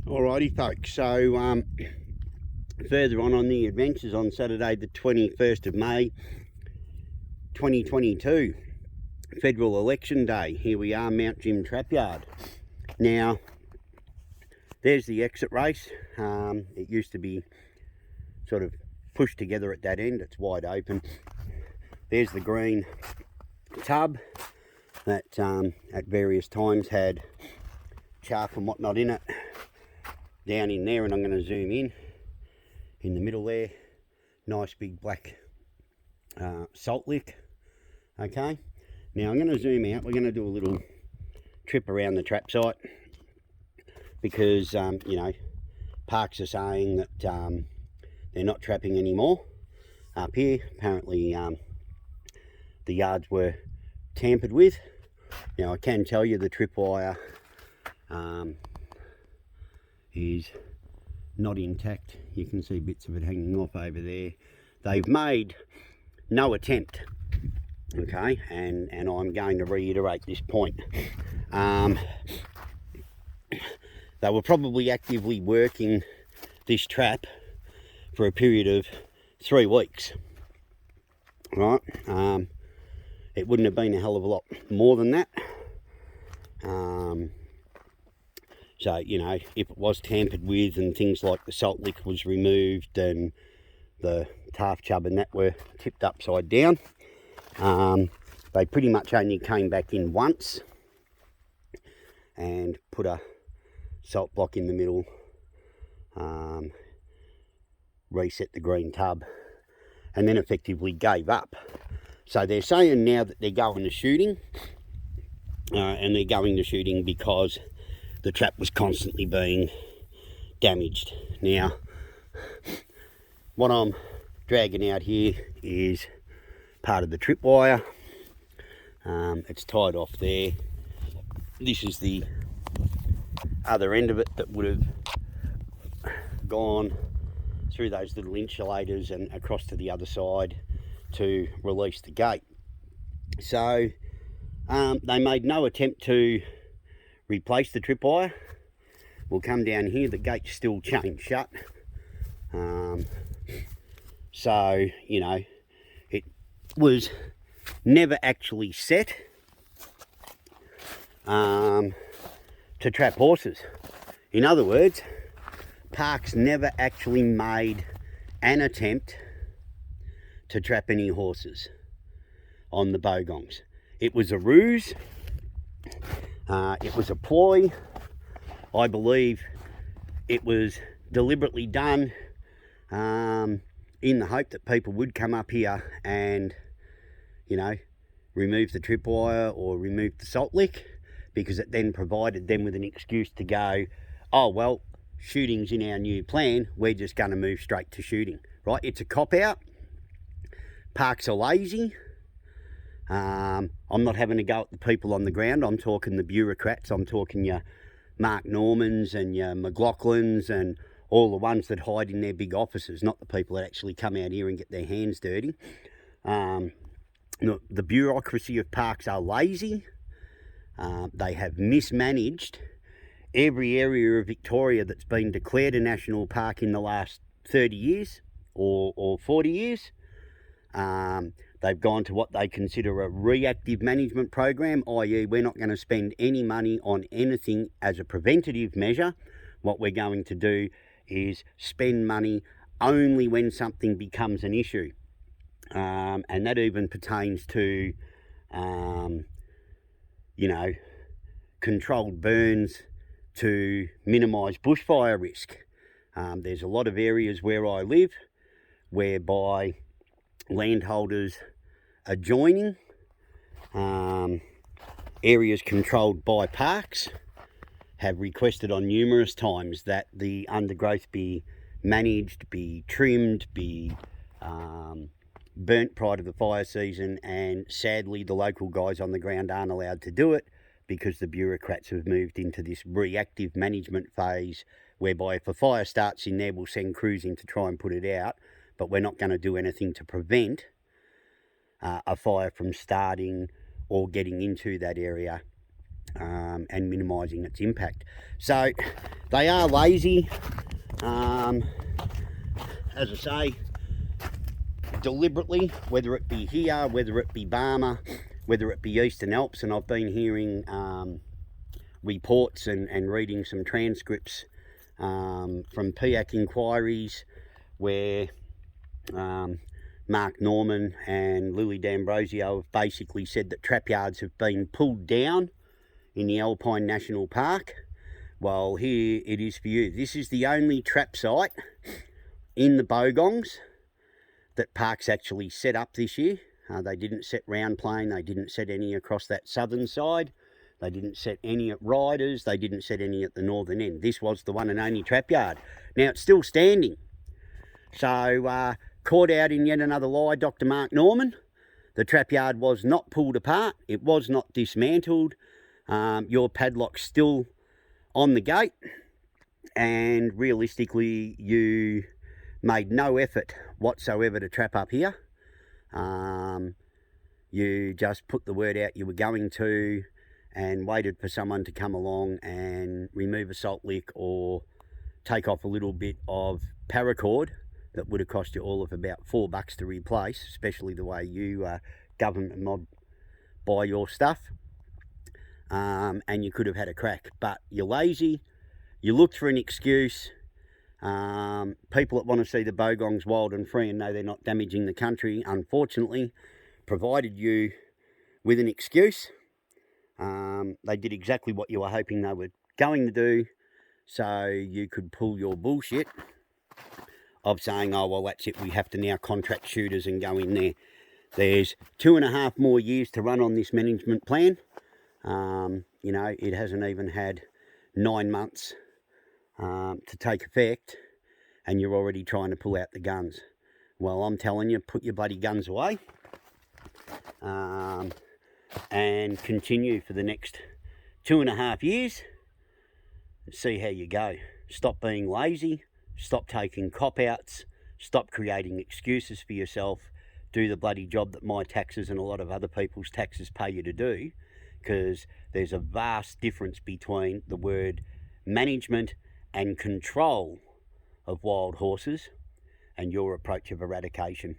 Alrighty folks, so further on the adventures on Saturday the 21st of May 2022, Federal Election Day. Here we are, Mount Jim Trapyard. Now, there's the exit race. It used to be sort of pushed together at that end. It's wide open. There's the green tub that at various times had chaff and whatnot in it. Down in there, and I'm going to zoom in the middle there. Nice big black salt lick. Okay, now I'm going to zoom out. We're going to do a little trip around the trap site because you know, parks are saying that they're not trapping anymore up here. Apparently the yards were tampered with. Now I can tell you the tripwire is not intact. You can see bits of it hanging off over there. They've made no attempt, okay, and I'm going to reiterate this point. They were probably actively working this trap for a period of 3 weeks, right? It wouldn't have been a hell of a lot more than that. So, you know, if it was tampered with and things like the salt lick was removed and the calf chub and that were tipped upside down, they pretty much only came back in once and put a salt block in the middle, reset the green tub, and then effectively gave up. So they're saying now that they're going to shooting, and they're going to shooting because the trap was constantly being damaged. Now, what I'm dragging out here is part of the tripwire. It's tied off there. This is the other end of it that would have gone through those little insulators and across to the other side to release the gate. So they made no attempt to replace the tripwire. We'll come down here, the gate's still chained shut. So, you know, it was never actually set to trap horses. In other words, parks never actually made an attempt to trap any horses on the Bogongs. It was a ruse. It was a ploy. I believe it was deliberately done in the hope that people would come up here and, you know, remove the tripwire or remove the salt lick, because it then provided them with an excuse to go, oh, well, shooting's in our new plan, we're just going to move straight to shooting, right? It's a cop-out. Parks are lazy. I'm not having a go at the people on the ground. I'm talking the bureaucrats. I'm talking your Mcnamars and your McLaughlins and all the ones that hide in their big offices, not the people that actually come out here and get their hands dirty. The bureaucracy of parks are lazy. They have mismanaged every area of Victoria that's been declared a national park in the last 30 years or 40 years. They've gone to what they consider a reactive management program, i.e. we're not going to spend any money on anything as a preventative measure. What we're going to do is spend money only when something becomes an issue. And that even pertains to, you know, controlled burns to minimise bushfire risk. There's a lot of areas where I live whereby landholders adjoining areas controlled by parks have requested on numerous times that the undergrowth be managed, be trimmed, be burnt prior to the fire season, and sadly the local guys on the ground aren't allowed to do it because the bureaucrats have moved into this reactive management phase whereby if a fire starts in there, we'll send crews in to try and put it out, but we're not going to do anything to prevent a fire from starting or getting into that area and minimising its impact. So they are lazy, as I say, deliberately, whether it be here, whether it be Barmah, whether it be Eastern Alps, and I've been hearing reports and reading some transcripts from PIAC inquiries where Mark Norman and Lily D'Ambrosio have basically said that trap yards have been pulled down in the Alpine National Park. Well, here it is for you. This is the only trap site in the Bogongs that Park's actually set up this year. They didn't set Round Plain, they didn't set any across that southern side, they didn't set any at Riders, they didn't set any at the northern end. This was the one and only trap yard. Now it's still standing. So caught out in yet another lie, Dr. Mark Norman. The trap yard was not pulled apart, it was not dismantled. Your padlock's still on the gate, and realistically you made no effort whatsoever to trap up here. You just put the word out you were going to and waited for someone to come along and remove a salt lick or take off a little bit of paracord that would have cost you all of about $4 to replace, especially the way you government mob buy your stuff. And you could have had a crack, but you're lazy, you looked for an excuse. People that want to see the Bogongs wild and free and know they're not damaging the country, unfortunately, provided you with an excuse. They did exactly what you were hoping they were going to do, so you could pull your bullshit of saying, oh, well, that's it, we have to now contract shooters and go in there. There's 2.5 more years to run on this management plan. You know, it hasn't even had 9 months to take effect, and you're already trying to pull out the guns. Well, I'm telling you, put your bloody guns away and continue for the next 2.5 years. See how you go. Stop being lazy, stop taking cop-outs, stop creating excuses for yourself. Do the bloody job that my taxes and a lot of other people's taxes pay you to do, because there's a vast difference between the word management and control of wild horses and your approach of eradication.